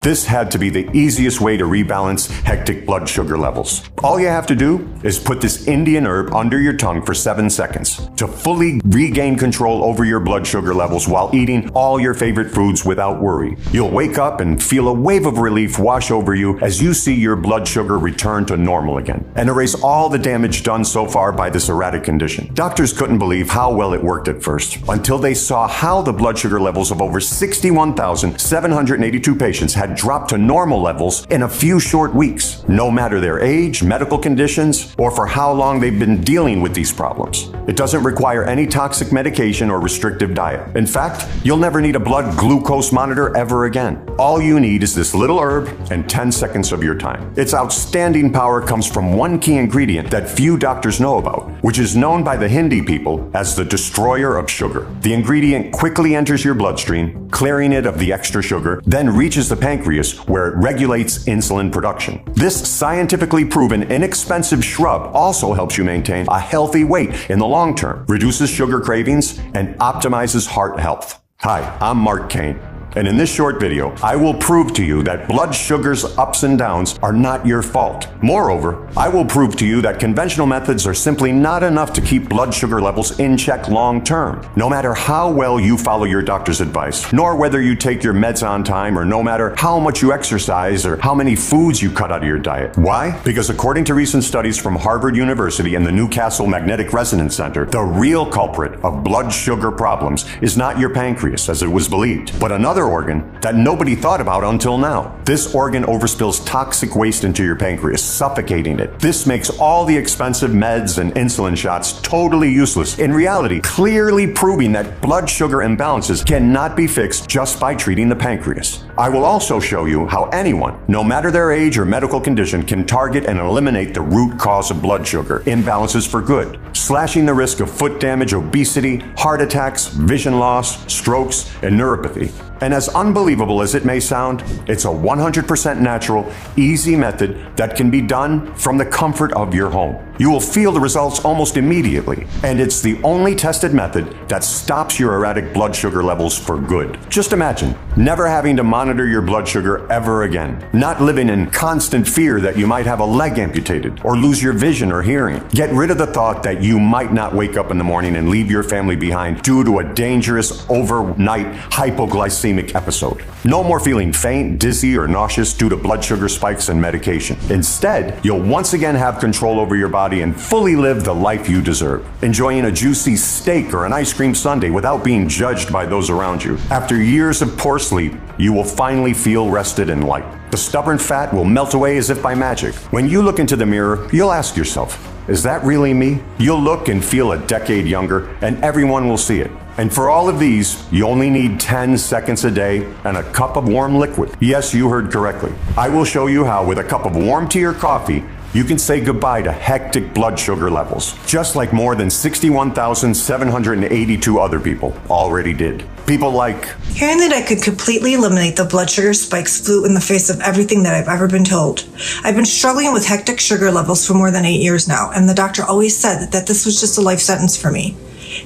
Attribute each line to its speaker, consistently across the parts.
Speaker 1: This had to be the easiest way to rebalance hectic blood sugar levels. All you have to do is put this Indian herb under your tongue for 7 seconds to fully regain control over your blood sugar levels while eating all your favorite foods without worry. You'll wake up and feel a wave of relief wash over you as you see your blood sugar return to normal again and erase all the damage done so far by this erratic condition. Doctors couldn't believe how well it worked at first until they saw how the blood sugar levels of over 61,782 patients had dropped to normal levels in a few short weeks, no matter their age, medical conditions, or for how long they've been dealing with these problems. It doesn't require any toxic medication or restrictive diet. In fact, you'll never need a blood glucose monitor ever again. All you need is this little herb and 10 seconds of your time. Its outstanding power comes from one key ingredient that few doctors know about, which is known by the Hindi people as the destroyer of sugar. The ingredient quickly enters your bloodstream, clearing it of the extra sugar, then reaches the pancreas where it regulates insulin production. This scientifically proven inexpensive shrub also helps you maintain a healthy weight in the long term, reduces sugar cravings, and optimizes heart health. Hi, I'm Mark Kane. And in this short video, I will prove to you that blood sugar's ups and downs are not your fault. Moreover, I will prove to you that conventional methods are simply not enough to keep blood sugar levels in check long term. No matter how well you follow your doctor's advice, nor whether you take your meds on time, or no matter how much you exercise or how many foods you cut out of your diet. Why? Because according to recent studies from Harvard University and the Newcastle Magnetic Resonance Center, the real culprit of blood sugar problems is not your pancreas, as it was believed, but another organ that nobody thought about until now. This organ overspills toxic waste into your pancreas, suffocating it. This makes all the expensive meds and insulin shots totally useless. In reality, clearly proving that blood sugar imbalances cannot be fixed just by treating the pancreas. I will also show you how anyone, no matter their age or medical condition, can target and eliminate the root cause of blood sugar imbalances for good, slashing the risk of foot damage, obesity, heart attacks, vision loss, strokes, and neuropathy. And as unbelievable as it may sound, it's a 100% natural, easy method that can be done from the comfort of your home. You will feel the results almost immediately, and it's the only tested method that stops your erratic blood sugar levels for good. Just imagine never having to monitor your blood sugar ever again, not living in constant fear that you might have a leg amputated or lose your vision or hearing. Get rid of the thought that you might not wake up in the morning and leave your family behind due to a dangerous overnight hypoglycemic episode. No more feeling faint, dizzy, or nauseous due to blood sugar spikes and medication. Instead, you'll once again have control over your body and fully live the life you deserve, enjoying a juicy steak or an ice cream sundae without being judged by those around you. After years of poor sleep, you will finally feel rested and light. The stubborn fat will melt away as if by magic. When you look into the mirror, you'll ask yourself, is that really me? You'll look and feel a decade younger, and everyone will see it. And for all of these, you only need 10 seconds a day and a cup of warm liquid. Yes, you heard correctly. I will show you how, with a cup of warm tea or coffee, you can say goodbye to hectic blood sugar levels, just like more than 61,782 other people already did. People like...
Speaker 2: Hearing that I could completely eliminate the blood sugar spikes flew in the face of everything that I've ever been told. I've been struggling with hectic sugar levels for more than 8 years now, and the doctor always said that this was just a life sentence for me.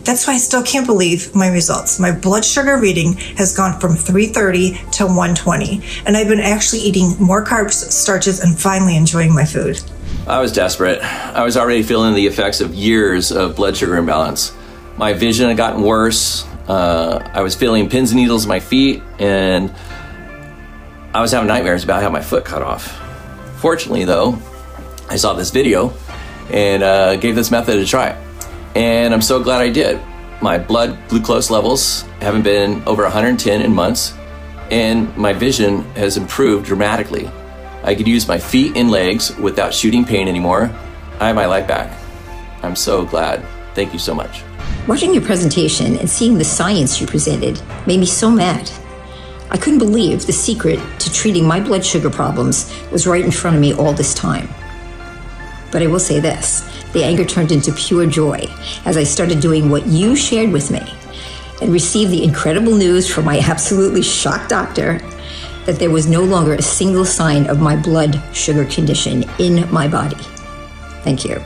Speaker 2: That's why I still can't believe my results. My blood sugar reading has gone from 330 to 120, and I've been actually eating more carbs, starches, and finally enjoying my food.
Speaker 3: I was desperate. I was already feeling the effects of years of blood sugar imbalance. My vision had gotten worse. I was feeling pins and needles in my feet, and I was having nightmares about having my foot cut off. Fortunately, though, I saw this video and gave this method a try. And I'm so glad I did. My blood glucose levels haven't been over 110 in months, and my vision has improved dramatically. I could use my feet and legs without shooting pain anymore. I have my life back. I'm so glad. Thank you so much.
Speaker 4: Watching your presentation and seeing the science you presented made me so mad. I couldn't believe the secret to treating my blood sugar problems was right in front of me all this time. But I will say this, the anger turned into pure joy as I started doing what you shared with me and received the incredible news from my absolutely shocked doctor that there was no longer a single sign of my blood sugar condition in my body. Thank you.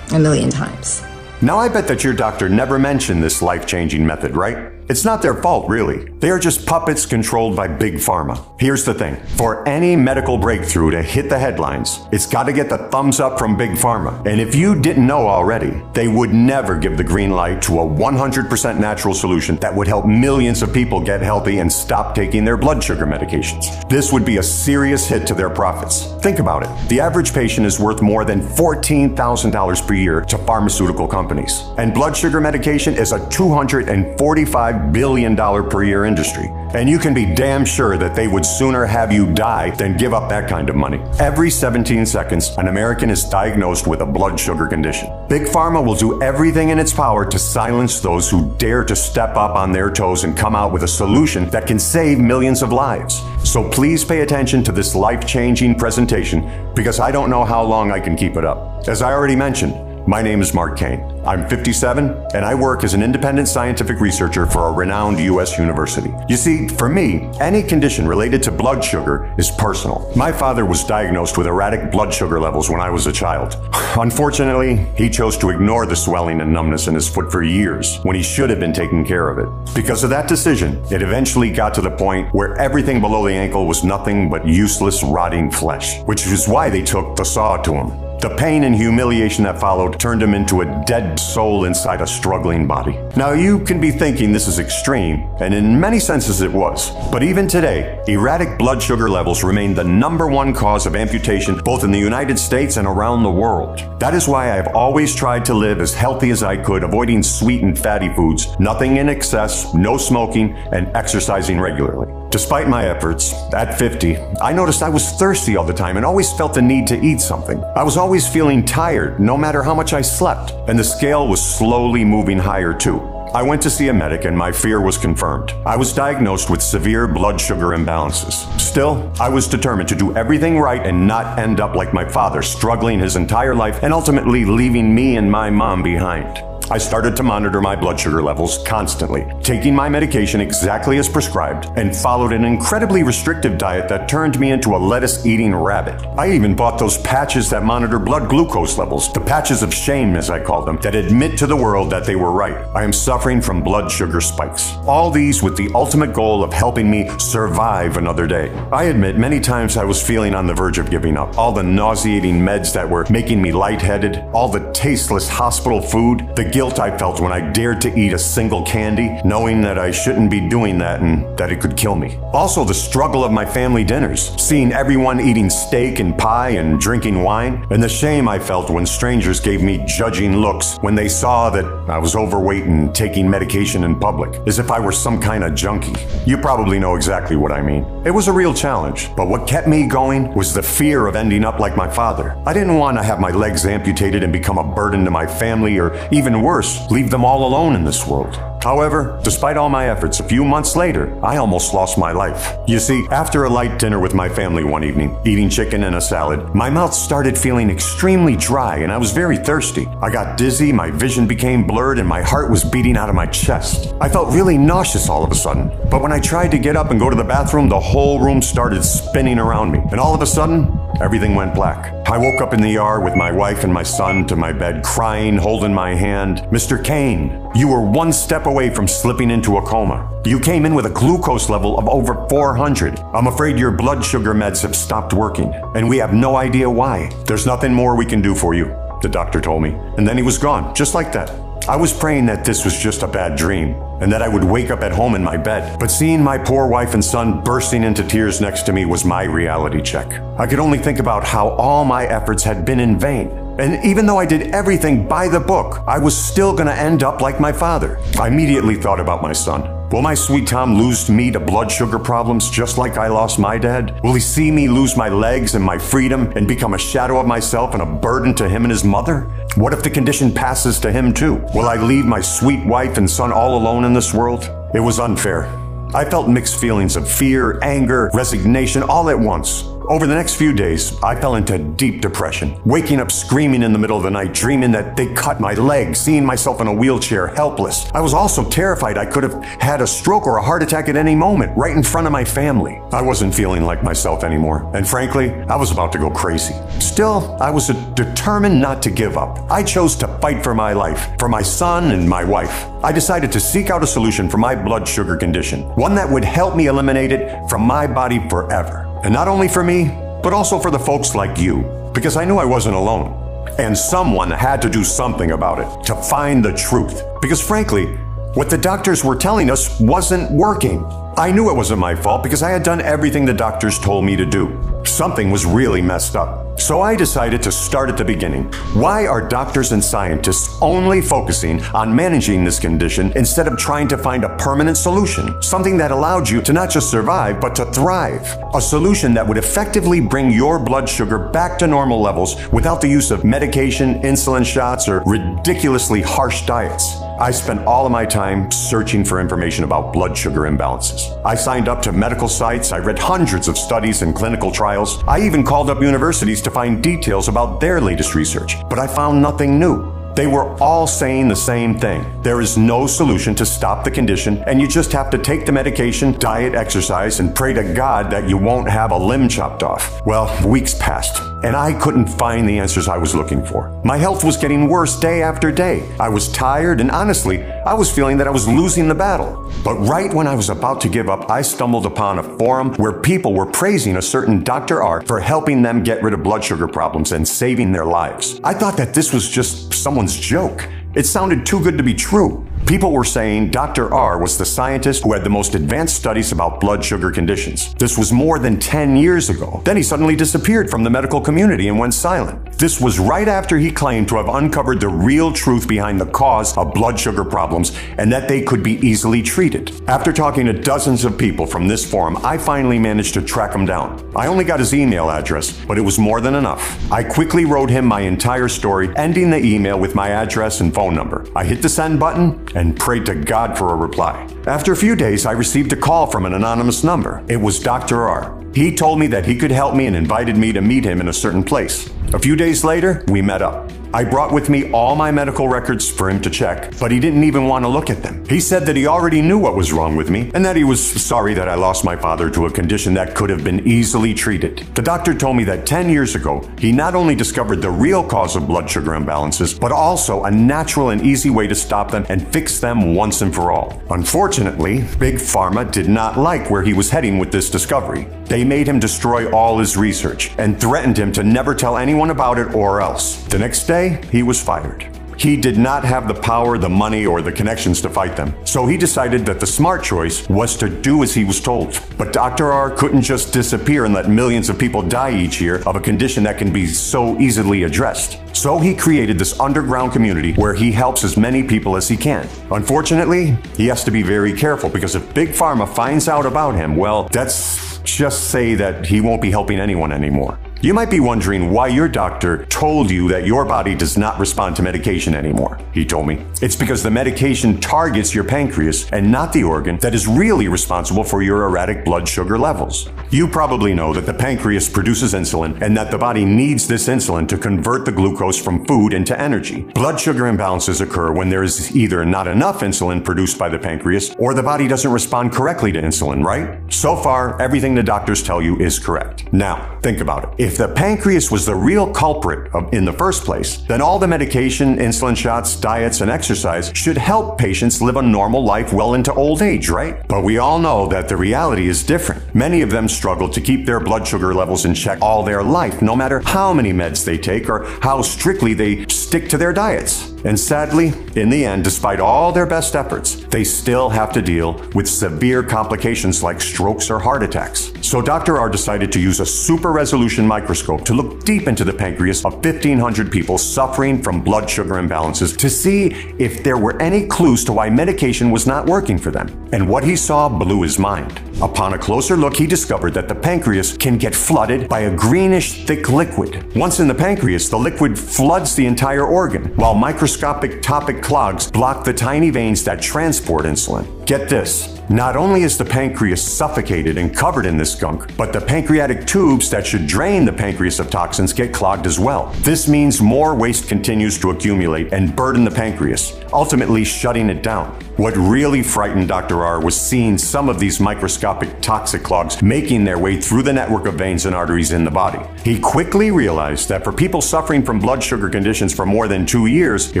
Speaker 4: A million times.
Speaker 1: Now I bet that your doctor never mentioned this life-changing method, right? It's not their fault, really. They are just puppets controlled by Big Pharma. Here's the thing. For any medical breakthrough to hit the headlines, it's got to get the thumbs up from Big Pharma. And if you didn't know already, they would never give the green light to a 100% natural solution that would help millions of people get healthy and stop taking their blood sugar medications. This would be a serious hit to their profits. Think about it. The average patient is worth more than $14,000 per year to pharmaceutical companies. And blood sugar medication is a $245 billion per year industry. And you can be damn sure that they would sooner have you die than give up that kind of money. Every 17 seconds, an American is diagnosed with a blood sugar condition. Big Pharma will do everything in its power to silence those who dare to step up on their toes and come out with a solution that can save millions of lives. So please pay attention to this life-changing presentation, because I don't know how long I can keep it up. As I already mentioned, my name is Mark Kane. I'm 57, and I work as an independent scientific researcher for a renowned U.S. university. You see, for me, any condition related to blood sugar is personal. My father was diagnosed with erratic blood sugar levels when I was a child. Unfortunately, he chose to ignore the swelling and numbness in his foot for years when he should have been taking care of it. Because of that decision, it eventually got to the point where everything below the ankle was nothing but useless, rotting flesh, which is why they took the saw to him. The pain and humiliation that followed turned him into a dead soul inside a struggling body. Now, you can be thinking this is extreme, and in many senses it was. But even today, erratic blood sugar levels remain the #1 cause of amputation both in the United States and around the world. That is why I have always tried to live as healthy as I could, avoiding sweet and fatty foods, nothing in excess, no smoking, and exercising regularly. Despite my efforts, at 50, I noticed I was thirsty all the time and always felt the need to eat something. I was always feeling tired, no matter how much I slept, and the scale was slowly moving higher too. I went to see a medic and my fear was confirmed. I was diagnosed with severe blood sugar imbalances. Still, I was determined to do everything right and not end up like my father, struggling his entire life and ultimately leaving me and my mom behind. I started to monitor my blood sugar levels constantly, taking my medication exactly as prescribed, and followed an incredibly restrictive diet that turned me into a lettuce-eating rabbit. I even bought those patches that monitor blood glucose levels, the patches of shame as I call them, that admit to the world that they were right. I am suffering from blood sugar spikes. All these with the ultimate goal of helping me survive another day. I admit many times I was feeling on the verge of giving up. All the nauseating meds that were making me lightheaded, all the tasteless hospital food, the guilt I felt when I dared to eat a single candy, knowing that I shouldn't be doing that and that it could kill me. Also, the struggle of my family dinners, seeing everyone eating steak and pie and drinking wine, and the shame I felt when strangers gave me judging looks when they saw that I was overweight and taking medication in public, as if I were some kind of junkie. You probably know exactly what I mean. It was a real challenge, but what kept me going was the fear of ending up like my father. I didn't want to have my legs amputated and become a burden to my family, or even worse, leave them all alone in this world. However, despite all my efforts, a few months later, I almost lost my life. You see, after a light dinner with my family one evening, eating chicken and a salad, my mouth started feeling extremely dry and I was very thirsty. I got dizzy, my vision became blurred, and my heart was beating out of my chest. I felt really nauseous all of a sudden. But when I tried to get up and go to the bathroom, the whole room started spinning around me. And all of a sudden, everything went black. I woke up in the ER with my wife and my son to my bed, crying, holding my hand. Mr. Kane, you were one step away from slipping into a coma. You came in with a glucose level of over 400. I'm afraid your blood sugar meds have stopped working, and we have no idea why. There's nothing more we can do for you, the doctor told me. And then he was gone, just like that. I was praying that this was just a bad dream, and that I would wake up at home in my bed. But seeing my poor wife and son bursting into tears next to me was my reality check. I could only think about how all my efforts had been in vain. And even though I did everything by the book, I was still going to end up like my father. I immediately thought about my son. Will my sweet Tom lose me to blood sugar problems just like I lost my dad? Will he see me lose my legs and my freedom and become a shadow of myself and a burden to him and his mother? What if the condition passes to him too? Will I leave my sweet wife and son all alone in this world? It was unfair. I felt mixed feelings of fear, anger, resignation all at once. Over the next few days, I fell into deep depression, waking up screaming in the middle of the night, dreaming that they cut my leg, seeing myself in a wheelchair, helpless. I was also terrified I could have had a stroke or a heart attack at any moment, right in front of my family. I wasn't feeling like myself anymore, and frankly, I was about to go crazy. Still, I was determined not to give up. I chose to fight for my life, for my son and my wife. I decided to seek out a solution for my blood sugar condition, one that would help me eliminate it from my body forever. And not only for me, but also for the folks like you, because I knew I wasn't alone. And someone had to do something about it, to find the truth. Because frankly, what the doctors were telling us wasn't working. I knew it wasn't my fault because I had done everything the doctors told me to do. Something was really messed up. So I decided to start at the beginning. Why are doctors and scientists only focusing on managing this condition instead of trying to find a permanent solution? Something that allowed you to not just survive, but to thrive. A solution that would effectively bring your blood sugar back to normal levels without the use of medication, insulin shots, or ridiculously harsh diets. I spent all of my time searching for information about blood sugar imbalances. I signed up to medical sites, I read hundreds of studies and clinical trials. I even called up universities to find details about their latest research, but I found nothing new. They were all saying the same thing. There is no solution to stop the condition, and you just have to take the medication, diet, exercise, and pray to God that you won't have a limb chopped off. Well, weeks passed, and I couldn't find the answers I was looking for. My health was getting worse day after day. I was tired, and honestly, I was feeling that I was losing the battle. But right when I was about to give up, I stumbled upon a forum where people were praising a certain Dr. R for helping them get rid of blood sugar problems and saving their lives. I thought that this was just someone's joke. It sounded too good to be true. People were saying Dr. R was the scientist who had the most advanced studies about blood sugar conditions. This was more than 10 years ago. Then he suddenly disappeared from the medical community and went silent. This was right after he claimed to have uncovered the real truth behind the cause of blood sugar problems and that they could be easily treated. After talking to dozens of people from this forum, I finally managed to track him down. I only got his email address, but it was more than enough. I quickly wrote him my entire story, ending the email with my address and phone number. I hit the send button and prayed to God for a reply. After a few days, I received a call from an anonymous number. It was Dr. R. He told me that he could help me and invited me to meet him in a certain place. A few days later, we met up. I brought with me all my medical records for him to check, but he didn't even want to look at them. He said that he already knew what was wrong with me and that he was sorry that I lost my father to a condition that could have been easily treated. The doctor told me that 10 years ago, he not only discovered the real cause of blood sugar imbalances, but also a natural and easy way to stop them and fix them once and for all. Unfortunately, Big Pharma did not like where he was heading with this discovery. They made him destroy all his research and threatened him to never tell anyone about it or else. The next day, he was fired. He did not have the power, the money, or the connections to fight them. So he decided that the smart choice was to do as he was told. But Dr. R couldn't just disappear and let millions of people die each year of a condition that can be so easily addressed. So he created this underground community where he helps as many people as he can. Unfortunately, he has to be very careful because if Big Pharma finds out about him, well, that's just say that he won't be helping anyone anymore. You might be wondering why your doctor told you that your body does not respond to medication anymore. He told me it's because the medication targets your pancreas and not the organ that is really responsible for your erratic blood sugar levels. You probably know that the pancreas produces insulin and that the body needs this insulin to convert the glucose from food into energy. Blood sugar imbalances occur when there is either not enough insulin produced by the pancreas or the body doesn't respond correctly to insulin, right? So far, everything the doctors tell you is correct. Now, think about it. If the pancreas was the real culprit in the first place, then all the medication, insulin shots, diets, and exercise should help patients live a normal life well into old age, right? But we all know that the reality is different. Many of them struggle to keep their blood sugar levels in check all their life, no matter how many meds they take or how strictly they stick to their diets. And sadly, in the end, despite all their best efforts, they still have to deal with severe complications like strokes or heart attacks. So Dr. R decided to use a super resolution microscope to look deep into the pancreas of 1,500 people suffering from blood sugar imbalances to see if there were any clues to why medication was not working for them. And what he saw blew his mind. Upon a closer look, he discovered that the pancreas can get flooded by a greenish thick liquid. Once in the pancreas, the liquid floods the entire organ, while microscopic topic clogs block the tiny veins that transport insulin. Get this. Not only is the pancreas suffocated and covered in this gunk, but the pancreatic tubes that should drain the pancreas of toxins get clogged as well. This means more waste continues to accumulate and burden the pancreas, ultimately shutting it down. What really frightened Dr. R was seeing some of these microscopic toxic clogs making their way through the network of veins and arteries in the body. He quickly realized that for people suffering from blood sugar conditions for more than 2 years, it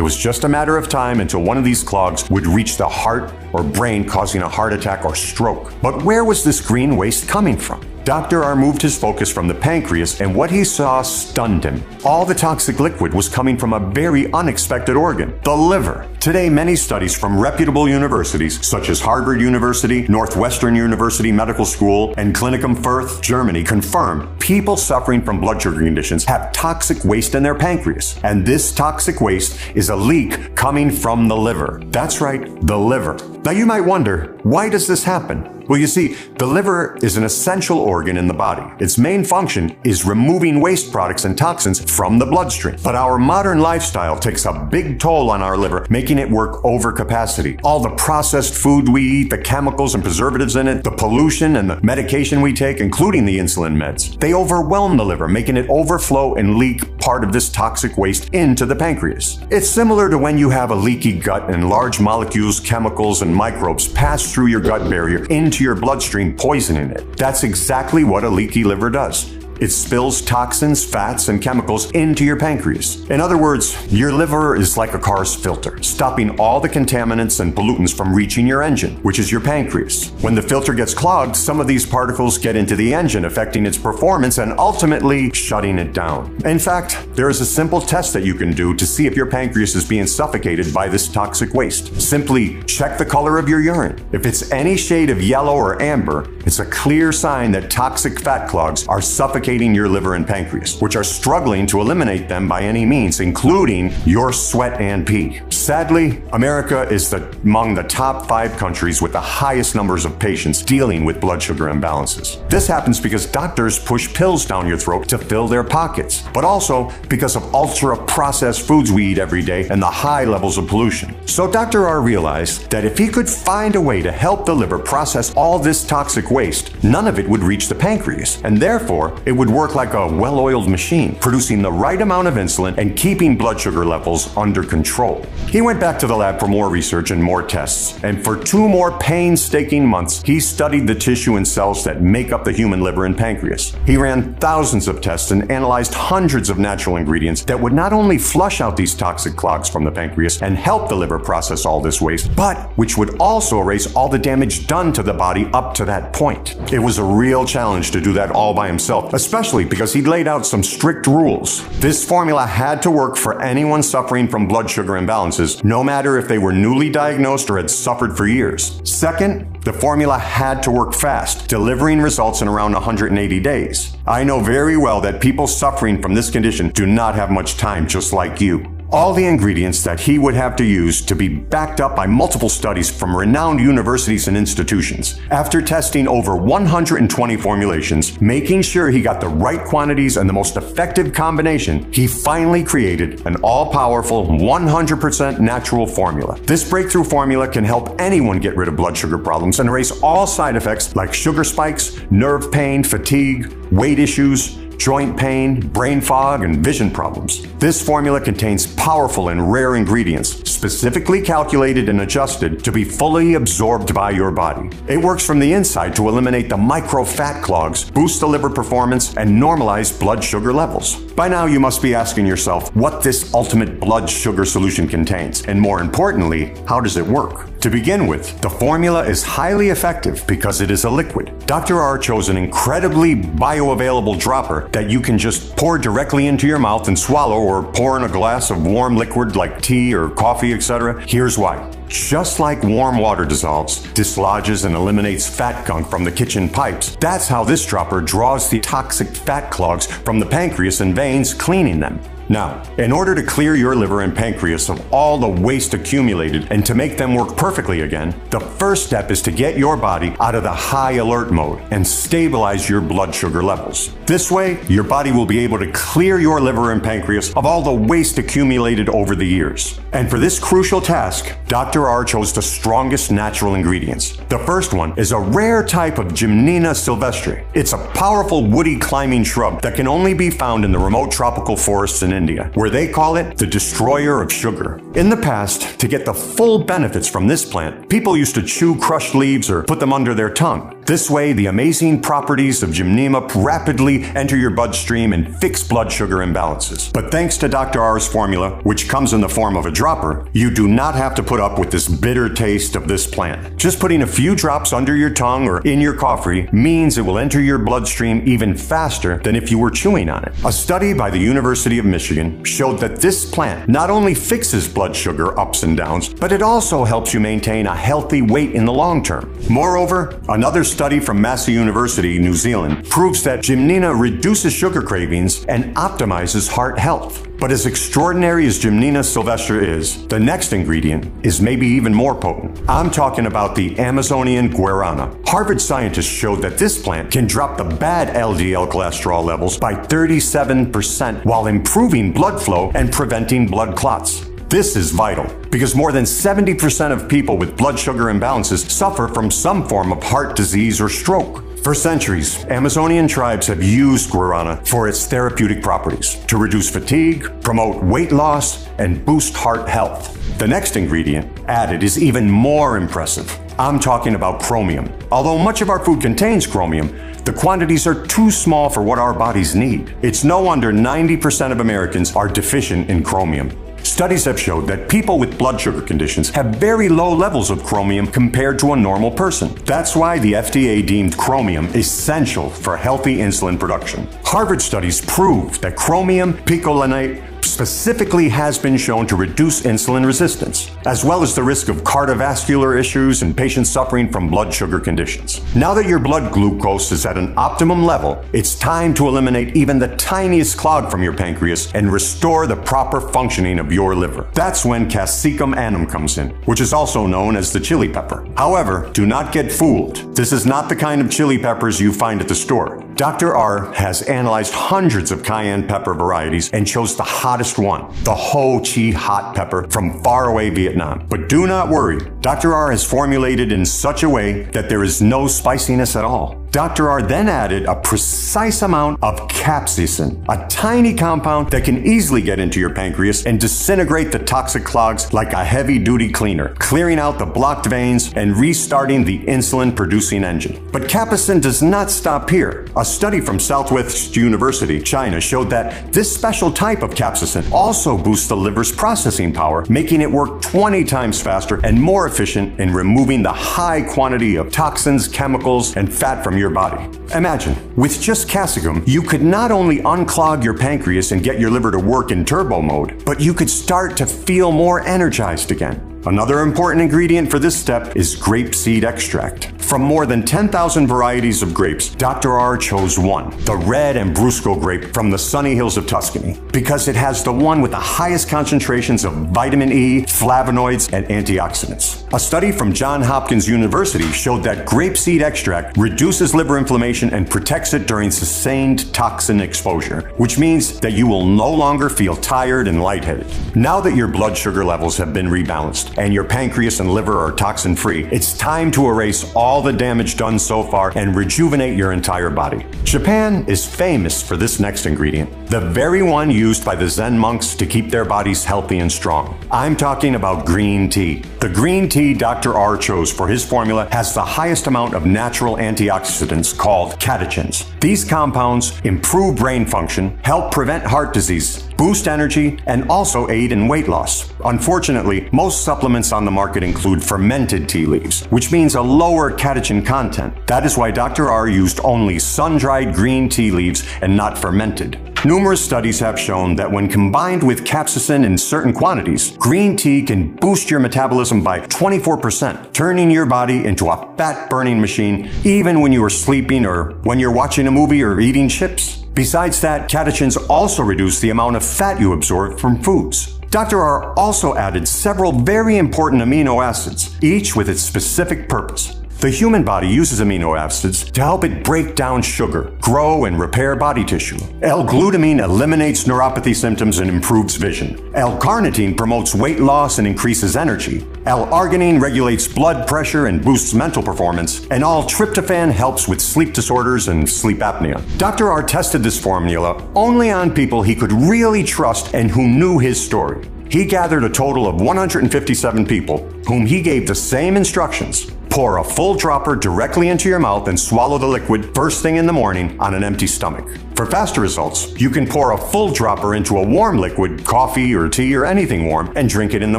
Speaker 1: was just a matter of time until one of these clogs would reach the heart or brain, causing a heart attack or stroke. But where was this green waste coming from? Dr. R moved his focus from the pancreas, and what he saw stunned him. All the toxic liquid was coming from a very unexpected organ, the liver. Today, many studies from reputable universities, such as Harvard University, Northwestern University Medical School, and Klinikum Fürth, Germany, confirm people suffering from blood sugar conditions have toxic waste in their pancreas. And this toxic waste is a leak coming from the liver. That's right, the liver. Now you might wonder, why does this happen? Well, you see, the liver is an essential organ in the body. Its main function is removing waste products and toxins from the bloodstream. But our modern lifestyle takes a big toll on our liver, making it work over capacity. All the processed food we eat, the chemicals and preservatives in it, the pollution and the medication we take, including the insulin meds, they overwhelm the liver, making it overflow and leak part of this toxic waste into the pancreas. It's similar to when you have a leaky gut and large molecules, chemicals, and microbes pass through your gut barrier into your bloodstream, poisoning it. That's exactly what a leaky liver does. It spills toxins, fats, and chemicals into your pancreas. In other words, your liver is like a car's filter, stopping all the contaminants and pollutants from reaching your engine, which is your pancreas. When the filter gets clogged, some of these particles get into the engine, affecting its performance and ultimately shutting it down. In fact, there is a simple test that you can do to see if your pancreas is being suffocated by this toxic waste. Simply check the color of your urine. If it's any shade of yellow or amber, it's a clear sign that toxic fat clogs are suffocating your liver and pancreas, which are struggling to eliminate them by any means, including your sweat and pee. Sadly, America is among the top 5 countries with the highest numbers of patients dealing with blood sugar imbalances. This happens because doctors push pills down your throat to fill their pockets, but also because of ultra-processed foods we eat every day and the high levels of pollution. So Dr. R realized that if he could find a way to help the liver process all this toxic waste, none of it would reach the pancreas, and therefore it would work like a well-oiled machine, producing the right amount of insulin and keeping blood sugar levels under control. He went back to the lab for more research and more tests, and for 2 more painstaking months, he studied the tissue and cells that make up the human liver and pancreas. He ran thousands of tests and analyzed hundreds of natural ingredients that would not only flush out these toxic clogs from the pancreas and help the liver process all this waste, but which would also erase all the damage done to the body up to that point. It was a real challenge to do that all by himself, especially because he'd laid out some strict rules. This formula had to work for anyone suffering from blood sugar imbalances, no matter if they were newly diagnosed or had suffered for years. Second, the formula had to work fast, delivering results in around 180 days. I know very well that people suffering from this condition do not have much time, just like you. All the ingredients that he would have to use to be backed up by multiple studies from renowned universities and institutions. After testing over 120 formulations, making sure he got the right quantities and the most effective combination, he finally created an all-powerful 100% natural formula. This breakthrough formula can help anyone get rid of blood sugar problems and erase all side effects like sugar spikes, nerve pain, fatigue, weight issues, joint pain, brain fog, and vision problems. This formula contains powerful and rare ingredients, specifically calculated and adjusted to be fully absorbed by your body. It works from the inside to eliminate the micro-fat clogs, boost the liver performance, and normalize blood sugar levels. By now, you must be asking yourself what this ultimate blood sugar solution contains, and more importantly, how does it work? To begin with, the formula is highly effective because it is a liquid. Dr. R chose an incredibly bioavailable dropper that you can just pour directly into your mouth and swallow, or pour in a glass of warm liquid like tea or coffee, etc. Here's why. Just like warm water dissolves, dislodges, and eliminates fat gunk from the kitchen pipes, that's how this dropper draws the toxic fat clogs from the pancreas and veins, cleaning them. Now, in order to clear your liver and pancreas of all the waste accumulated and to make them work perfectly again, the first step is to get your body out of the high alert mode and stabilize your blood sugar levels. This way, your body will be able to clear your liver and pancreas of all the waste accumulated over the years. And for this crucial task, Dr. R chose the strongest natural ingredients. The first one is a rare type of Gymnina sylvestre. It's a powerful woody climbing shrub that can only be found in the remote tropical forests in India, where they call it the destroyer of sugar. In the past, to get the full benefits from this plant, people used to chew crushed leaves or put them under their tongue. This way, the amazing properties of Gymnina rapidly enter your bloodstream and fix blood sugar imbalances. But thanks to Dr. R's formula, which comes in the form of a dropper, you do not have to put up with this bitter taste of this plant. Just putting a few drops under your tongue or in your coffee means it will enter your bloodstream even faster than if you were chewing on it. A study by the University of Michigan showed that this plant not only fixes blood sugar ups and downs, but it also helps you maintain a healthy weight in the long term. Moreover, another study from Massey University, New Zealand, proves that Gymnina reduces sugar cravings and optimizes heart health. But as extraordinary as Gymnina sylvestre is, the next ingredient is maybe even more potent. I'm talking about the Amazonian guarana. Harvard scientists showed that this plant can drop the bad LDL cholesterol levels by 37% while improving blood flow and preventing blood clots. This is vital because more than 70% of people with blood sugar imbalances suffer from some form of heart disease or stroke. For centuries, Amazonian tribes have used guarana for its therapeutic properties to reduce fatigue, promote weight loss, and boost heart health. The next ingredient added is even more impressive. I'm talking about chromium. Although much of our food contains chromium, the quantities are too small for what our bodies need. It's no wonder 90% of Americans are deficient in chromium. Studies have showed that people with blood sugar conditions have very low levels of chromium compared to a normal person. That's why the FDA deemed chromium essential for healthy insulin production. Harvard studies prove that chromium picolinate specifically has been shown to reduce insulin resistance, as well as the risk of cardiovascular issues in patients suffering from blood sugar conditions. Now that your blood glucose is at an optimum level, it's time to eliminate even the tiniest clog from your pancreas and restore the proper functioning of your liver. That's when Capsicum annum comes in, which is also known as the chili pepper. However, do not get fooled. This is not the kind of chili peppers you find at the store. Dr. R has analyzed hundreds of cayenne pepper varieties and chose the hottest one, the Ho Chi hot pepper from faraway Vietnam. But do not worry, Dr. R has formulated in such a way that there is no spiciness at all. Dr. R then added a precise amount of capsaicin, a tiny compound that can easily get into your pancreas and disintegrate the toxic clogs like a heavy-duty cleaner, clearing out the blocked veins and restarting the insulin-producing engine. But capsaicin does not stop here. A study from Southwest University, China, showed that this special type of capsaicin also boosts the liver's processing power, making it work 20 times faster and more efficient in removing the high quantity of toxins, chemicals, and fat from your body. Imagine, with just capsicum, you could not only unclog your pancreas and get your liver to work in turbo mode, but you could start to feel more energized again. Another important ingredient for this step is grapeseed extract. From more than 10,000 varieties of grapes, Dr. R chose one, the red Ambrusco grape from the sunny hills of Tuscany, because it has the one with the highest concentrations of vitamin E, flavonoids, and antioxidants. A study from Johns Hopkins University showed that grapeseed extract reduces liver inflammation and protects it during sustained toxin exposure, which means that you will no longer feel tired and lightheaded. Now that your blood sugar levels have been rebalanced and your pancreas and liver are toxin-free, it's time to erase all the damage done so far and rejuvenate your entire body. Japan is famous for this next ingredient, the very one used by the Zen monks to keep their bodies healthy and strong. I'm talking about green tea. The green tea Dr. R chose for his formula has the highest amount of natural antioxidants called catechins. These compounds improve brain function, help prevent heart disease, boost energy, and also aid in weight loss. Unfortunately, most supplements on the market include fermented tea leaves, which means a lower catechin content. That is why Dr. R used only sun-dried green tea leaves and not fermented. Numerous studies have shown that when combined with capsaicin in certain quantities, green tea can boost your metabolism by 24%, turning your body into a fat-burning machine even when you are sleeping or when you're watching a movie or eating chips. Besides that, catechins also reduce the amount of fat you absorb from foods. Dr. R also added several very important amino acids, each with its specific purpose. The human body uses amino acids to help it break down sugar, grow and repair body tissue. L-glutamine eliminates neuropathy symptoms and improves vision. L-carnitine promotes weight loss and increases energy. L-arginine regulates blood pressure and boosts mental performance. And L-tryptophan helps with sleep disorders and sleep apnea. Dr. R tested this formula only on people he could really trust and who knew his story. He gathered a total of 157 people whom he gave the same instructions. Pour a full dropper directly into your mouth and swallow the liquid first thing in the morning on an empty stomach. For faster results, you can pour a full dropper into a warm liquid, coffee or tea or anything warm, and drink it in the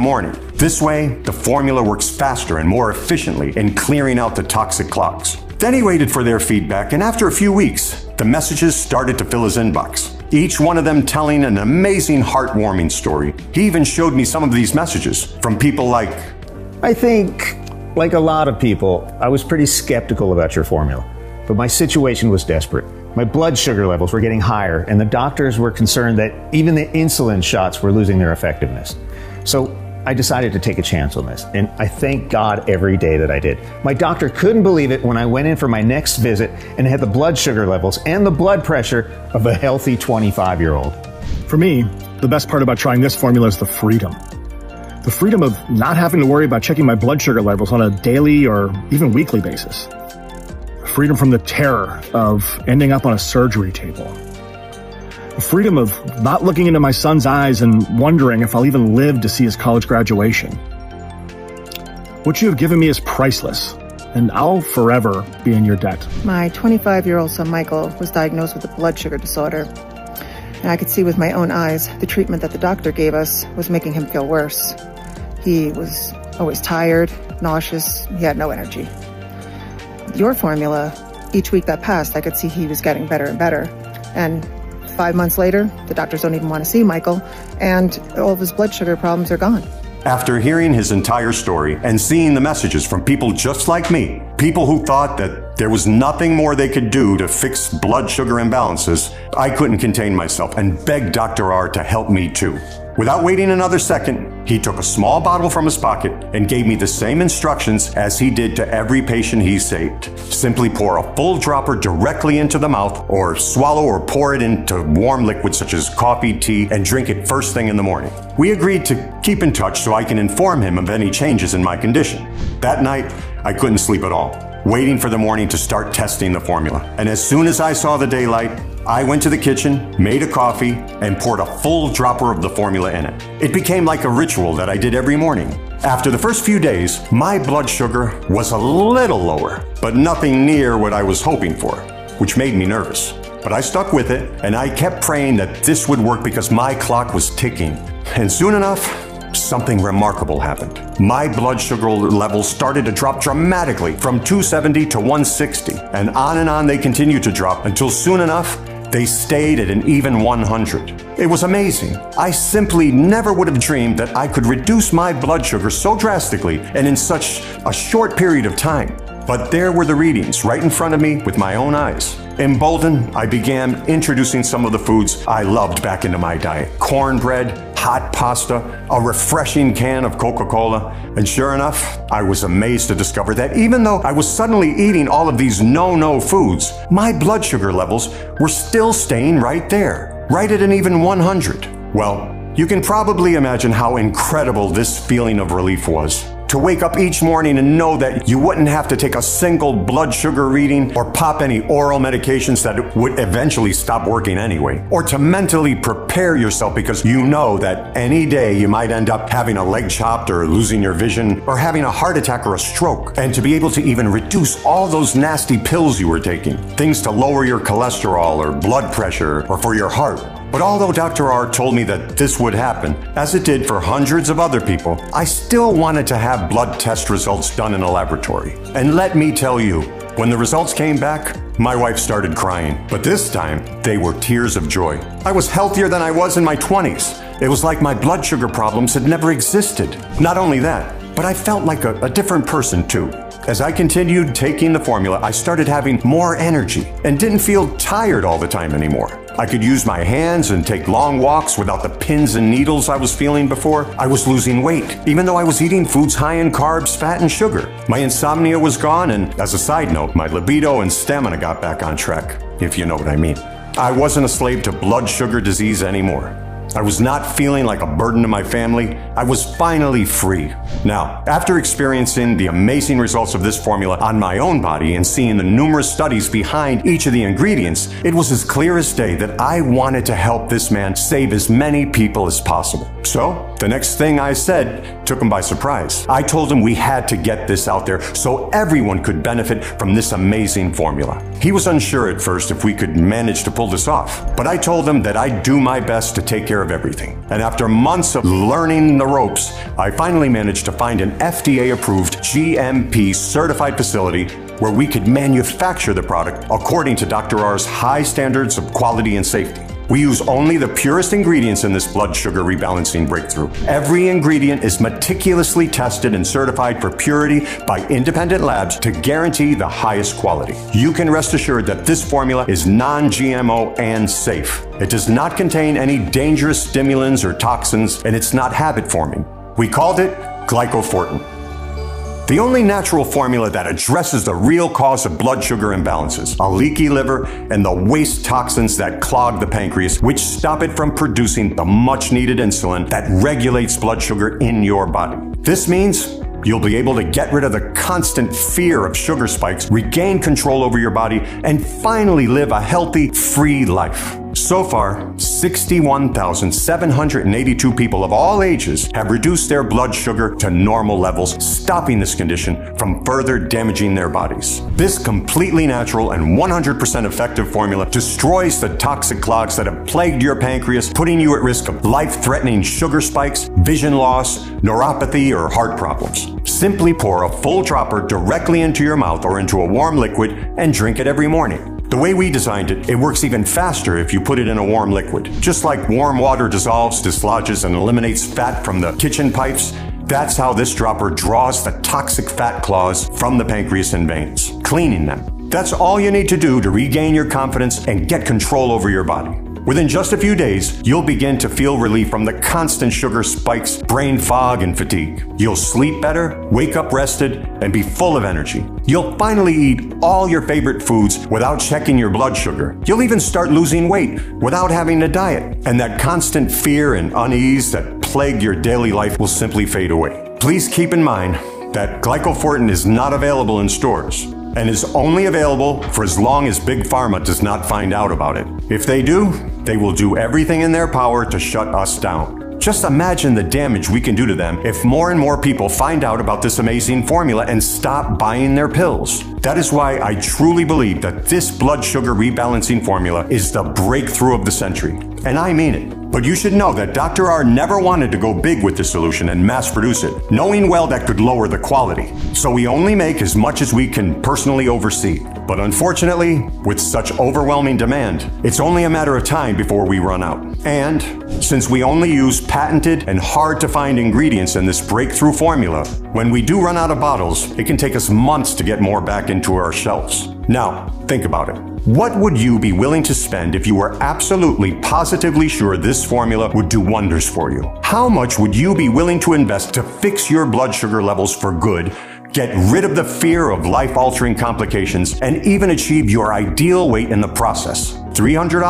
Speaker 1: morning. This way, the formula works faster and more efficiently in clearing out the toxic clogs. Then he waited for their feedback, and after a few weeks, the messages started to fill his inbox. Each one of them telling an amazing, heartwarming story. He even showed me some of these messages from people like,
Speaker 5: I think, like a lot of people, I was pretty skeptical about your formula, but my situation was desperate. My blood sugar levels were getting higher, and the doctors were concerned that even the insulin shots were losing their effectiveness. So I decided to take a chance on this, and I thank God every day that I did. My doctor couldn't believe it when I went in for my next visit and had the blood sugar levels and the blood pressure of a healthy 25-year-old.
Speaker 6: For me, the best part about trying this formula is the freedom. The freedom of not having to worry about checking my blood sugar levels on a daily or even weekly basis. Freedom from the terror of ending up on a surgery table. The freedom of not looking into my son's eyes and wondering if I'll even live to see his college graduation. What you have given me is priceless, and I'll forever be in your debt.
Speaker 7: My 25-year-old son, Michael, was diagnosed with a blood sugar disorder. And I could see with my own eyes the treatment that the doctor gave us was making him feel worse. He was always tired, nauseous, he had no energy. With your formula, each week that passed, I could see he was getting better and better. And 5 months later, the doctors don't even want to see Michael, and all of his blood sugar problems are gone.
Speaker 1: After hearing his entire story and seeing the messages from people just like me, people who thought that there was nothing more they could do to fix blood sugar imbalances, I couldn't contain myself and begged Dr. R to help me too. Without waiting another second, he took a small bottle from his pocket and gave me the same instructions as he did to every patient he saved. Simply pour a full dropper directly into the mouth, or swallow or pour it into warm liquids such as coffee, tea, and drink it first thing in the morning. We agreed to keep in touch so I can inform him of any changes in my condition. That night, I couldn't sleep at all, waiting for the morning to start testing the formula. And as soon as I saw the daylight, I went to the kitchen, made a coffee, and poured a full dropper of the formula in it. It became like a ritual that I did every morning. After the first few days, my blood sugar was a little lower, but nothing near what I was hoping for, which made me nervous. But I stuck with it, and I kept praying that this would work because my clock was ticking. And soon enough, something remarkable happened. My blood sugar levels started to drop dramatically from 270 to 160, and on they continued to drop until soon enough, they stayed at an even 100. It was amazing. I simply never would have dreamed that I could reduce my blood sugar so drastically and in such a short period of time. But there were the readings right in front of me with my own eyes. Emboldened, I began introducing some of the foods I loved back into my diet. Cornbread, hot pasta, a refreshing can of Coca-Cola. And sure enough, I was amazed to discover that even though I was suddenly eating all of these no-no foods, my blood sugar levels were still staying right there, right at an even 100. Well, you can probably imagine how incredible this feeling of relief was. To wake up each morning and know that you wouldn't have to take a single blood sugar reading or pop any oral medications that would eventually stop working anyway. Or to mentally prepare yourself because you know that any day you might end up having a leg chopped or losing your vision or having a heart attack or a stroke. And to be able to even reduce all those nasty pills you were taking. Things to lower your cholesterol or blood pressure or for your heart. But although Dr. R told me that this would happen, as it did for hundreds of other people, I still wanted to have blood test results done in a laboratory. And let me tell you, when the results came back, my wife started crying. But this time, they were tears of joy. I was healthier than I was in my 20s. It was like my blood sugar problems had never existed. Not only that, but I felt like a different person too. As I continued taking the formula, I started having more energy and didn't feel tired all the time anymore. I could use my hands and take long walks without the pins and needles I was feeling before. I was losing weight, even though I was eating foods high in carbs, fat, and sugar. My insomnia was gone, and as a side note, my libido and stamina got back on track, if you know what I mean. I wasn't a slave to blood sugar disease anymore. I was not feeling like a burden to my family. I was finally free. Now, after experiencing the amazing results of this formula on my own body and seeing the numerous studies behind each of the ingredients, it was as clear as day that I wanted to help this man save as many people as possible. So, the next thing I said took him by surprise. I told him we had to get this out there so everyone could benefit from this amazing formula. He was unsure at first if we could manage to pull this off, but I told him that I'd do my best to take care of everything. And after months of learning the ropes, I finally managed to find an FDA-approved GMP certified facility where we could manufacture the product according to Dr. R's high standards of quality and safety. We use only the purest ingredients in this blood sugar rebalancing breakthrough. Every ingredient is meticulously tested and certified for purity by independent labs to guarantee the highest quality. You can rest assured that this formula is non-GMO and safe. It does not contain any dangerous stimulants or toxins, and it's not habit-forming. We called it GlycoFortin. The only natural formula that addresses the real cause of blood sugar imbalances, a leaky liver, and the waste toxins that clog the pancreas, which stop it from producing the much-needed insulin that regulates blood sugar in your body. This means you'll be able to get rid of the constant fear of sugar spikes, regain control over your body, and finally live a healthy, free life. So far, 61,782 people of all ages have reduced their blood sugar to normal levels, stopping this condition from further damaging their bodies. This completely natural and 100% effective formula destroys the toxic clogs that have plagued your pancreas, putting you at risk of life-threatening sugar spikes, vision loss, neuropathy, or heart problems. Simply pour a full dropper directly into your mouth or into a warm liquid and drink it every morning. The way we designed it, it works even faster if you put it in a warm liquid. Just like warm water dissolves, dislodges, and eliminates fat from the kitchen pipes, that's how this dropper draws the toxic fat clogs from the pancreas and veins, cleaning them. That's all you need to do to regain your confidence and get control over your body. Within just a few days, you'll begin to feel relief from the constant sugar spikes, brain fog, and fatigue. You'll sleep better, wake up rested, and be full of energy. You'll finally eat all your favorite foods without checking your blood sugar. You'll even start losing weight without having to diet. And that constant fear and unease that plague your daily life will simply fade away. Please keep in mind that GlycoFortin is not available in stores and is only available for as long as Big Pharma does not find out about it. If they do, they will do everything in their power to shut us down. Just imagine the damage we can do to them if more and more people find out about this amazing formula and stop buying their pills. That is why I truly believe that this blood sugar rebalancing formula is the breakthrough of the century. And I mean it. But you should know that Dr. R never wanted to go big with this solution and mass produce it, knowing well that could lower the quality. So we only make as much as we can personally oversee. But unfortunately, with such overwhelming demand, it's only a matter of time before we run out. And since we only use patented and hard to find ingredients in this breakthrough formula, when we do run out of bottles, it can take us months to get more back into our shelves. Now, think about it. What would you be willing to spend if you were absolutely positively sure this formula would do wonders for you? How much would you be willing to invest to fix your blood sugar levels for good, get rid of the fear of life-altering complications, and even achieve your ideal weight in the process? $300?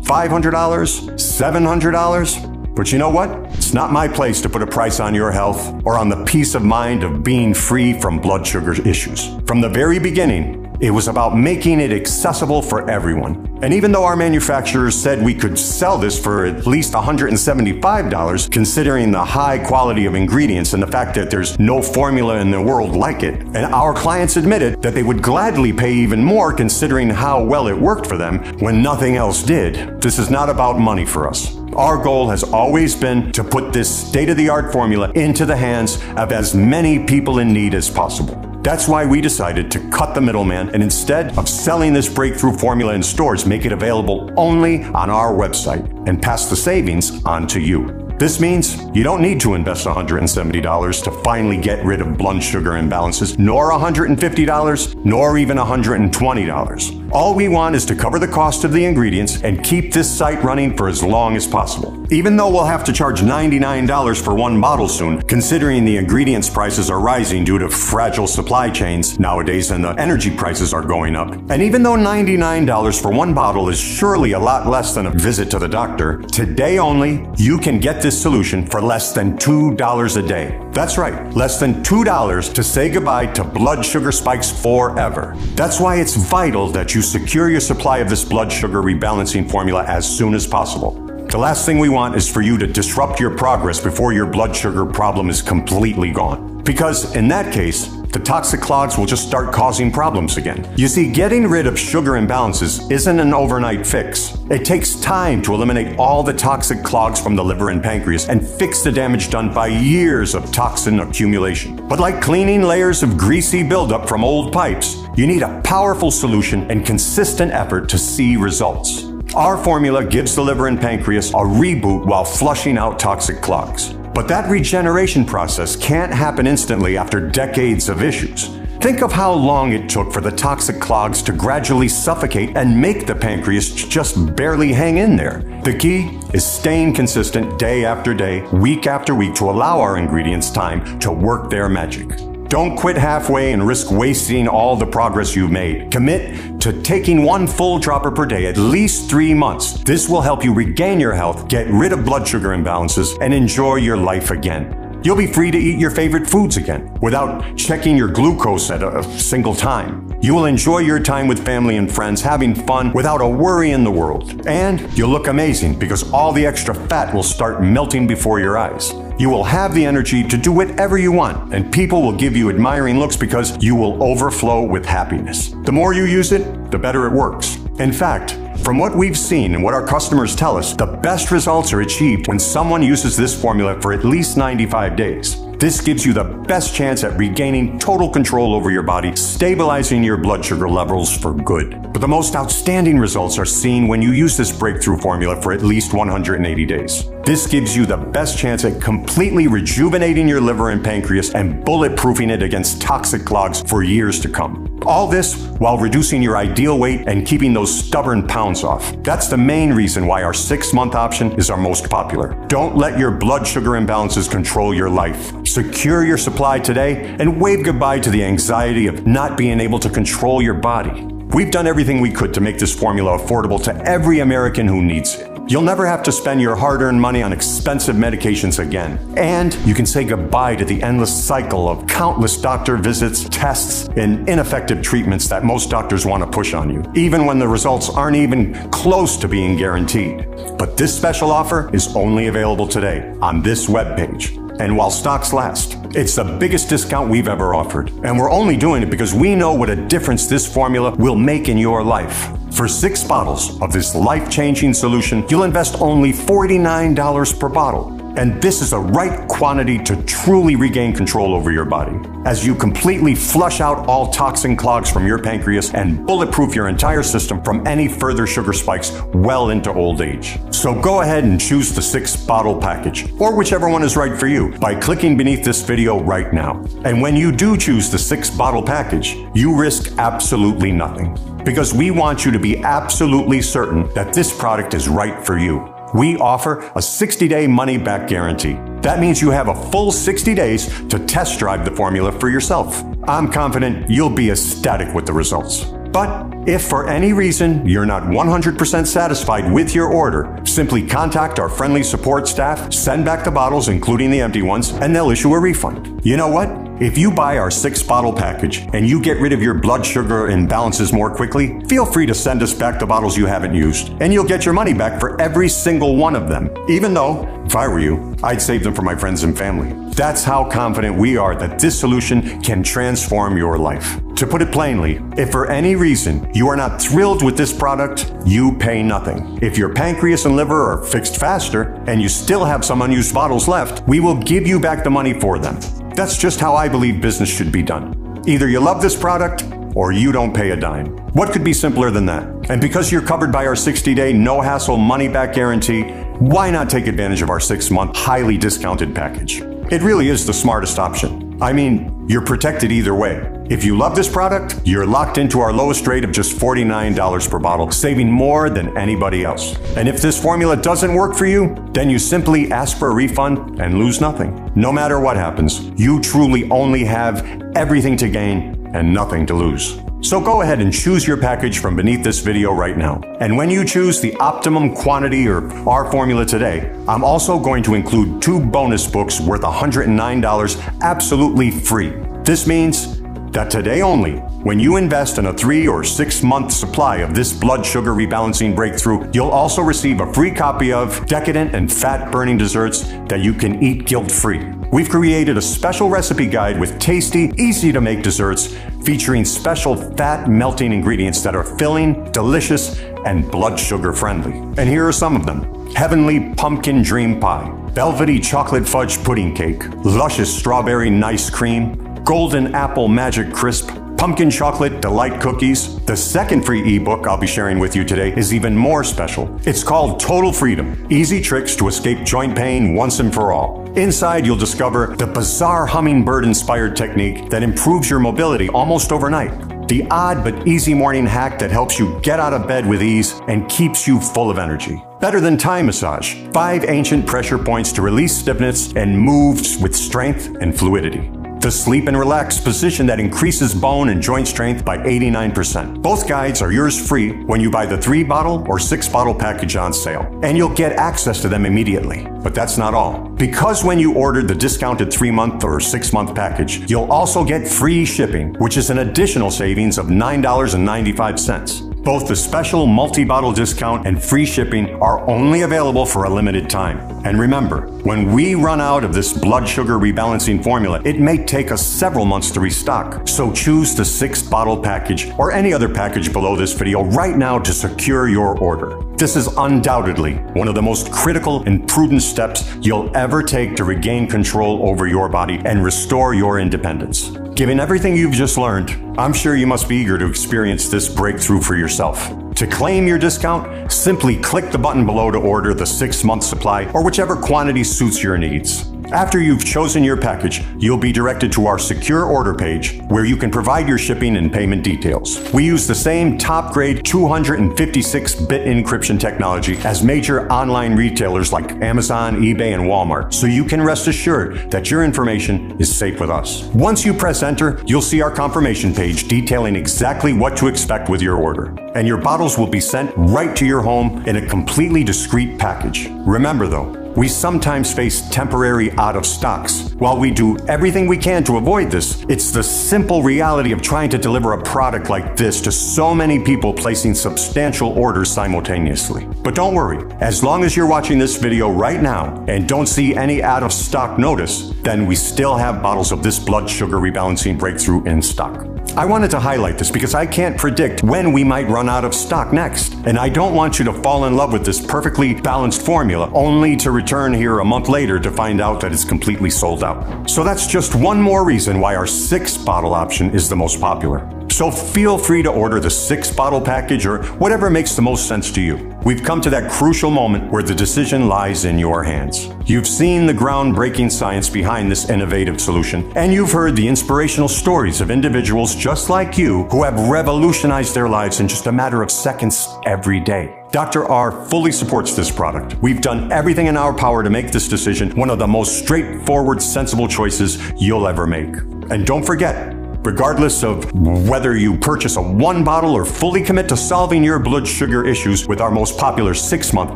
Speaker 1: $500? $700? But you know what? It's not my place to put a price on your health or on the peace of mind of being free from blood sugar issues. From the very beginning, it was about making it accessible for everyone. And even though our manufacturers said we could sell this for at least $175, considering the high quality of ingredients and the fact that there's no formula in the world like it, and our clients admitted that they would gladly pay even more considering how well it worked for them when nothing else did, this is not about money for us. Our goal has always been to put this state-of-the-art formula into the hands of as many people in need as possible. That's why we decided to cut the middleman and instead of selling this breakthrough formula in stores, make it available only on our website and pass the savings on to you. This means you don't need to invest $170 to finally get rid of blood sugar imbalances, nor $150, nor even $120. All we want is to cover the cost of the ingredients and keep this site running for as long as possible. Even though we'll have to charge $99 for one bottle soon, considering the ingredients prices are rising due to fragile supply chains nowadays and the energy prices are going up. And even though $99 for one bottle is surely a lot less than a visit to the doctor, today only, you can get this solution for less than $2 a day. That's right, less than $2 to say goodbye to blood sugar spikes forever. That's why it's vital that you secure your supply of this blood sugar rebalancing formula as soon as possible. The last thing we want is for you to disrupt your progress before your blood sugar problem is completely gone. Because in that case, the toxic clogs will just start causing problems again. You see, getting rid of sugar imbalances isn't an overnight fix. It takes time to eliminate all the toxic clogs from the liver and pancreas and fix the damage done by years of toxin accumulation. But like cleaning layers of greasy buildup from old pipes, you need a powerful solution and consistent effort to see results. Our formula gives the liver and pancreas a reboot while flushing out toxic clogs. But that regeneration process can't happen instantly after decades of issues. Think of how long it took for the toxic clogs to gradually suffocate and make the pancreas just barely hang in there. The key is staying consistent day after day, week after week to allow our ingredients time to work their magic. Don't quit halfway and risk wasting all the progress you've made. Commit to taking one full dropper per day at least 3 months. This will help you regain your health, get rid of blood sugar imbalances, and enjoy your life again. You'll be free to eat your favorite foods again without checking your glucose at a single time. You will enjoy your time with family and friends, having fun without a worry in the world. And you'll look amazing because all the extra fat will start melting before your eyes. You will have the energy to do whatever you want, and people will give you admiring looks because you will overflow with happiness. The more you use it, the better it works. In fact, from what we've seen and what our customers tell us, the best results are achieved when someone uses this formula for at least 95 days. This gives you the best chance at regaining total control over your body, stabilizing your blood sugar levels for good. But the most outstanding results are seen when you use this breakthrough formula for at least 180 days. This gives you the best chance at completely rejuvenating your liver and pancreas and bulletproofing it against toxic clogs for years to come. All this while reducing your ideal weight and keeping those stubborn pounds off. That's the main reason why our 6-month option is our most popular. Don't let your blood sugar imbalances control your life. Secure your supply today and wave goodbye to the anxiety of not being able to control your body. We've done everything we could to make this formula affordable to every American who needs it. You'll never have to spend your hard-earned money on expensive medications again. And you can say goodbye to the endless cycle of countless doctor visits, tests, and ineffective treatments that most doctors want to push on you, even when the results aren't even close to being guaranteed. But this special offer is only available today on this webpage. And while stocks last, it's the biggest discount we've ever offered. And we're only doing it because we know what a difference this formula will make in your life. For 6 bottles of this life-changing solution, you'll invest only $49 per bottle. And this is the right quantity to truly regain control over your body, as you completely flush out all toxin clogs from your pancreas and bulletproof your entire system from any further sugar spikes well into old age. So go ahead and choose the 6-bottle package, or whichever one is right for you, by clicking beneath this video right now. And when you do choose the 6-bottle package, you risk absolutely nothing, because we want you to be absolutely certain that this product is right for you. We offer a 60-day money-back guarantee. That means you have a full 60 days to test drive the formula for yourself. I'm confident you'll be ecstatic with the results. But if for any reason you're not 100% satisfied with your order, simply contact our friendly support staff, send back the bottles, including the empty ones, and they'll issue a refund. You know what? If you buy our 6-bottle package and you get rid of your blood sugar imbalances more quickly, feel free to send us back the bottles you haven't used, and you'll get your money back for every single one of them. Even though, if I were you, I'd save them for my friends and family. That's how confident we are that this solution can transform your life. To put it plainly, if for any reason you are not thrilled with this product, you pay nothing. If your pancreas and liver are fixed faster and you still have some unused bottles left, we will give you back the money for them. That's just how I believe business should be done. Either you love this product or you don't pay a dime. What could be simpler than that? And because you're covered by our 60-day no-hassle money-back guarantee, why not take advantage of our 6-month highly discounted package? It really is the smartest option. I mean, you're protected either way. If you love this product, you're locked into our lowest rate of just $49 per bottle, saving more than anybody else. And if this formula doesn't work for you, then you simply ask for a refund and lose nothing. No matter what happens, you truly only have everything to gain and nothing to lose. So go ahead and choose your package from beneath this video right now. And when you choose the optimum quantity or our formula today, I'm also going to include 2 bonus books worth $109 absolutely free. This means that today only, when you invest in a 3 or 6 month supply of this blood sugar rebalancing breakthrough, you'll also receive a free copy of Decadent and Fat Burning Desserts that you can eat guilt-free. We've created a special recipe guide with tasty, easy to make desserts featuring special fat melting ingredients that are filling, delicious, and blood sugar friendly. And here are some of them: Heavenly Pumpkin Dream Pie, Velvety Chocolate Fudge Pudding Cake, Luscious Strawberry Nice Cream, Golden Apple Magic Crisp, Pumpkin Chocolate Delight Cookies. The second free ebook I'll be sharing with you today is even more special. It's called Total Freedom: Easy Tricks to Escape Joint Pain Once and For All. Inside, you'll discover the bizarre hummingbird-inspired technique that improves your mobility almost overnight. The odd but easy morning hack that helps you get out of bed with ease and keeps you full of energy. Better than Thai massage. 5 ancient pressure points to release stiffness and moves with strength and fluidity. The Sleep and Relax position that increases bone and joint strength by 89%. Both guides are yours free when you buy the 3-bottle or 6-bottle package on sale. And you'll get access to them immediately. But that's not all. Because when you order the discounted 3-month or 6-month package, you'll also get free shipping, which is an additional savings of $9.95. Both the special multi-bottle discount and free shipping are only available for a limited time. And remember, when we run out of this blood sugar rebalancing formula, it may take us several months to restock. So choose the 6-bottle package or any other package below this video right now to secure your order. This is undoubtedly one of the most critical and prudent steps you'll ever take to regain control over your body and restore your independence. Given everything you've just learned, I'm sure you must be eager to experience this breakthrough for yourself. To claim your discount, simply click the button below to order the 6-month supply or whichever quantity suits your needs. After you've chosen your package, you'll be directed to our secure order page where you can provide your shipping and payment details. We use the same top-grade 256-bit encryption technology as major online retailers like Amazon, eBay, and Walmart, so you can rest assured that your information is safe with us. Once you press enter, you'll see our confirmation page detailing exactly what to expect with your order. And your bottles will be sent right to your home in a completely discreet package. Remember though, we sometimes face temporary out of stocks. While we do everything we can to avoid this, it's the simple reality of trying to deliver a product like this to so many people placing substantial orders simultaneously. But don't worry, as long as you're watching this video right now and don't see any out of stock notice, then we still have bottles of this blood sugar rebalancing breakthrough in stock. I wanted to highlight this because I can't predict when we might run out of stock next, and I don't want you to fall in love with this perfectly balanced formula only to return here a month later to find out that it's completely sold out. So that's just one more reason why our 6-bottle option is the most popular. So feel free to order the 6-bottle package or whatever makes the most sense to you. We've come to that crucial moment where the decision lies in your hands. You've seen the groundbreaking science behind this innovative solution, and you've heard the inspirational stories of individuals just like you who have revolutionized their lives in just a matter of seconds every day. Dr. R fully supports this product. We've done everything in our power to make this decision one of the most straightforward, sensible choices you'll ever make. And don't forget, regardless of whether you purchase a 1-bottle or fully commit to solving your blood sugar issues with our most popular 6-month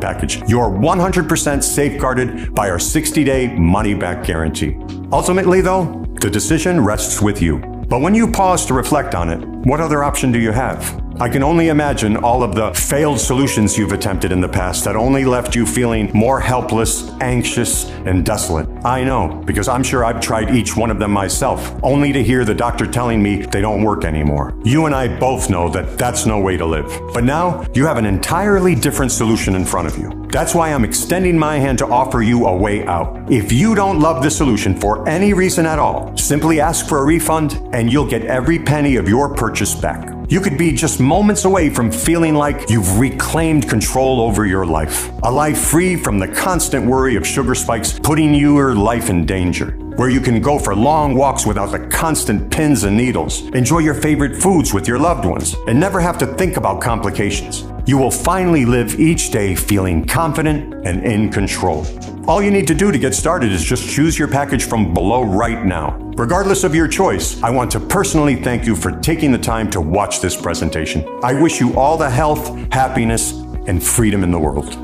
Speaker 1: package, you're 100% safeguarded by our 60-day money-back guarantee. Ultimately, though, the decision rests with you. But when you pause to reflect on it, what other option do you have? I can only imagine all of the failed solutions you've attempted in the past that only left you feeling more helpless, anxious, and desolate. I know, because I'm sure I've tried each one of them myself, only to hear the doctor telling me they don't work anymore. You and I both know that that's no way to live. But now, you have an entirely different solution in front of you. That's why I'm extending my hand to offer you a way out. If you don't love this solution for any reason at all, simply ask for a refund and you'll get every penny of your purchase back. You could be just moments away from feeling like you've reclaimed control over your life. A life free from the constant worry of sugar spikes putting your life in danger. where you can go for long walks without the constant pins and needles, enjoy your favorite foods with your loved ones, and never have to think about complications. You will finally live each day feeling confident and in control. All you need to do to get started is just choose your package from below right now. Regardless of your choice, I want to personally thank you for taking the time to watch this presentation. I wish you all the health, happiness, and freedom in the world.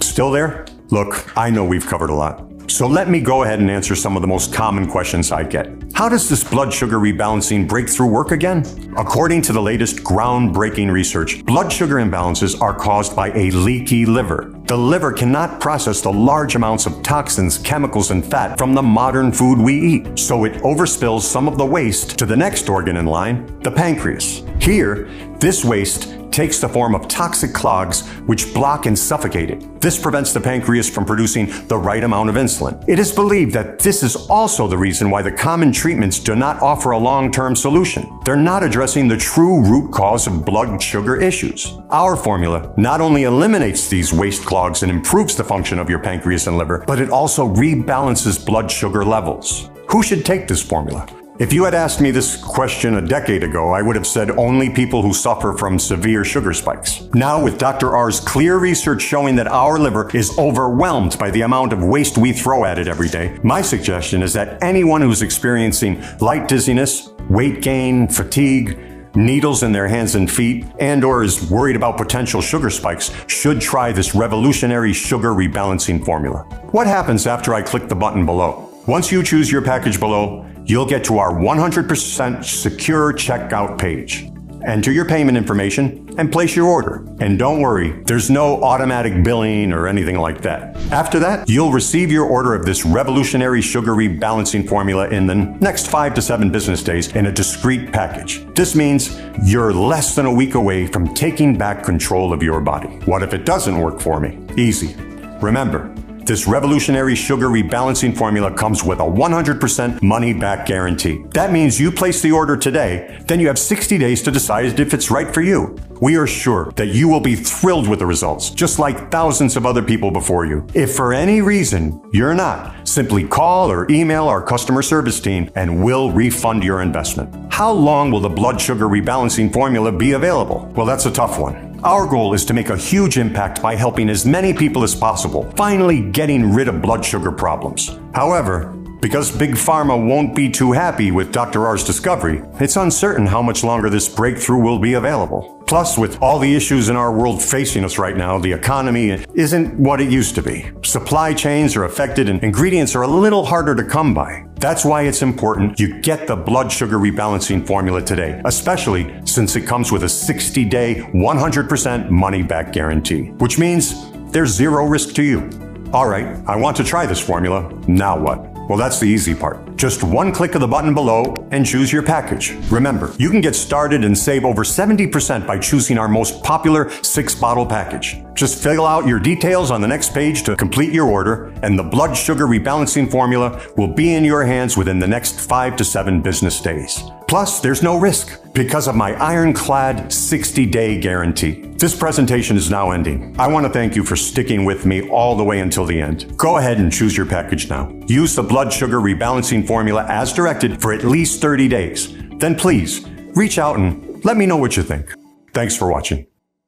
Speaker 1: Still there? Look, I know we've covered a lot. So let me go ahead and answer some of the most common questions I get. How does this blood sugar rebalancing breakthrough work again? According to the latest groundbreaking research, blood sugar imbalances are caused by a leaky liver. The liver cannot process the large amounts of toxins, chemicals, and fat from the modern food we eat, so it overspills some of the waste to the next organ in line, the pancreas. Here, this waste takes the form of toxic clogs which block and suffocate it. This prevents the pancreas from producing the right amount of insulin. It is believed that this is also the reason why the common treatments do not offer a long-term solution. They're not addressing the true root cause of blood sugar issues. Our formula not only eliminates these waste clogs and improves the function of your pancreas and liver, but it also rebalances blood sugar levels. Who should take this formula? If you had asked me this question a decade ago, I would have said only people who suffer from severe sugar spikes. Now, with Dr. R's clear research showing that our liver is overwhelmed by the amount of waste we throw at it every day, my suggestion is that anyone who's experiencing light dizziness, weight gain, fatigue, needles in their hands and feet, and/or is worried about potential sugar spikes should try this revolutionary sugar rebalancing formula. What happens after I click the button below? Once you choose your package below, you'll get to our 100% secure checkout page. Enter your payment information and place your order. And don't worry, there's no automatic billing or anything like that. After that, you'll receive your order of this revolutionary sugar rebalancing formula in the next 5 to 7 business days in a discrete package. This means you're less than a week away from taking back control of your body. What if it doesn't work for me? Easy. Remember, this revolutionary sugar rebalancing formula comes with a 100% money-back guarantee. That means you place the order today, then you have 60 days to decide if it's right for you. We are sure that you will be thrilled with the results, just like thousands of other people before you. If for any reason you're not, simply call or email our customer service team and we'll refund your investment. How long will the blood sugar rebalancing formula be available? Well, that's a tough one. Our goal is to make a huge impact by helping as many people as possible, finally getting rid of blood sugar problems. However, because Big Pharma won't be too happy with Dr. R's discovery, it's uncertain how much longer this breakthrough will be available. Plus, with all the issues in our world facing us right now, the economy isn't what it used to be. Supply chains are affected and ingredients are a little harder to come by. That's why it's important you get the blood sugar rebalancing formula today, especially since it comes with a 60-day, 100% money-back guarantee, which means there's zero risk to you. All right, I want to try this formula. Now what? Well, that's the easy part. Just one click of the button below and choose your package. Remember, you can get started and save over 70% by choosing our most popular 6-bottle package. Just fill out your details on the next page to complete your order, and the blood sugar rebalancing formula will be in your hands within the next 5 to 7 business days. Plus, there's no risk because of my ironclad 60-day guarantee. This presentation is now ending. I want to thank you for sticking with me all the way until the end. Go ahead and choose your package now. Use the blood sugar rebalancing formula as directed for at least 30 days. Then please, reach out and let me know what you think. Thanks for watching.